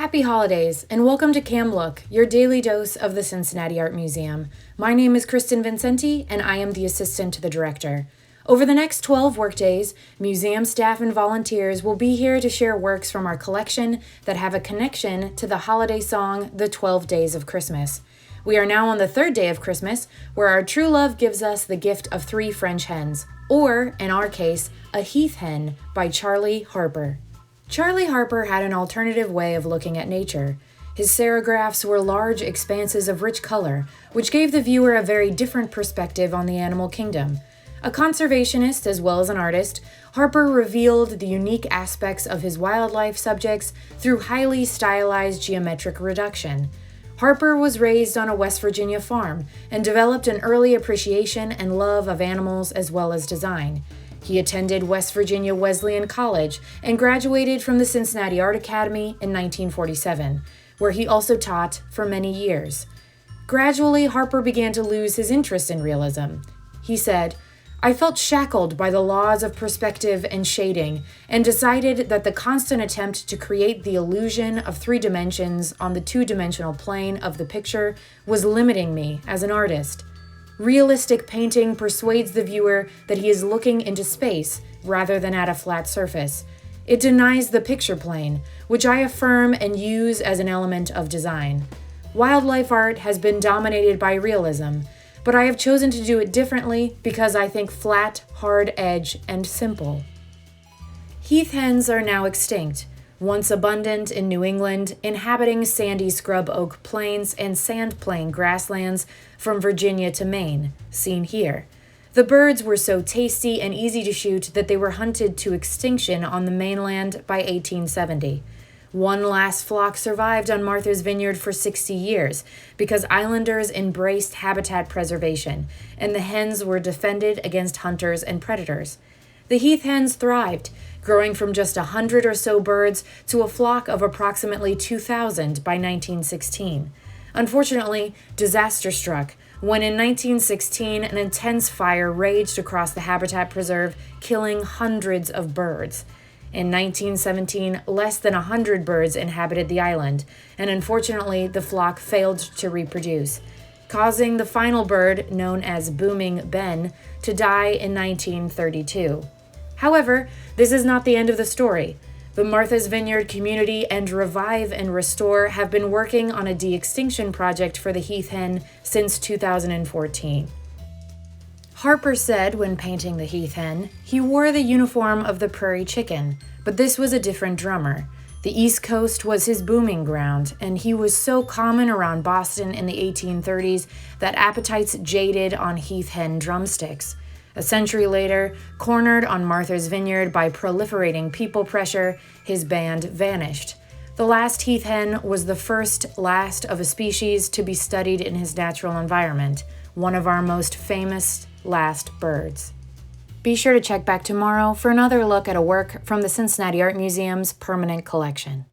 Happy holidays, and welcome to CamLook, your daily dose of the Cincinnati Art Museum. My name is Kristen Vincenty, and I am the assistant to the director. Over the next 12 workdays, museum staff and volunteers will be here to share works from our collection that have a connection to the holiday song, The 12 Days of Christmas. We are now on the third day of Christmas, where our true love gives us the gift of 3 French hens, or, in our case, a Heath Hen by Charley Harper. Charley Harper had an alternative way of looking at nature. His serigraphs were large expanses of rich color, which gave the viewer a very different perspective on the animal kingdom. A conservationist as well as an artist, Harper revealed the unique aspects of his wildlife subjects through highly stylized geometric reduction. Harper was raised on a West Virginia farm and developed an early appreciation and love of animals as well as design. He attended West Virginia Wesleyan College and graduated from the Cincinnati Art Academy in 1947, where he also taught for many years. Gradually, Harper began to lose his interest in realism. He said, "I felt shackled by the laws of perspective and shading and decided that the constant attempt to create the illusion of 3 dimensions on the 2-dimensional plane of the picture was limiting me as an artist. Realistic painting persuades the viewer that he is looking into space rather than at a flat surface. It denies the picture plane, which I affirm and use as an element of design. Wildlife art has been dominated by realism, but I have chosen to do it differently because I think flat, hard edge, and simple." Heath hens are now extinct, once abundant in New England, inhabiting sandy scrub oak plains and sandplain grasslands from Virginia to Maine, seen here. The birds were so tasty and easy to shoot that they were hunted to extinction on the mainland by 1870. One last flock survived on Martha's Vineyard for 60 years because islanders embraced habitat preservation, and the hens were defended against hunters and predators. The Heath hens thrived, growing from just 100 or so birds to a flock of approximately 2,000 by 1916. Unfortunately, disaster struck when in 1916 an intense fire raged across the habitat preserve, killing hundreds of birds. In 1917, less than 100 birds inhabited the island, and unfortunately the flock failed to reproduce, causing the final bird, known as Booming Ben, to die in 1932. However, this is not the end of the story. The Martha's Vineyard community and Revive and Restore have been working on a de-extinction project for the Heath hen since 2014. Harper said when painting the Heath hen, he wore the uniform of the prairie chicken, but this was a different drummer. The East Coast was his booming ground, and he was so common around Boston in the 1830s that appetites jaded on Heath hen drumsticks. A century later, cornered on Martha's Vineyard by proliferating people pressure, his band vanished. The last Heath hen was the first last of a species to be studied in his natural environment, one of our most famous last birds. Be sure to check back tomorrow for another look at a work from the Cincinnati Art Museum's permanent collection.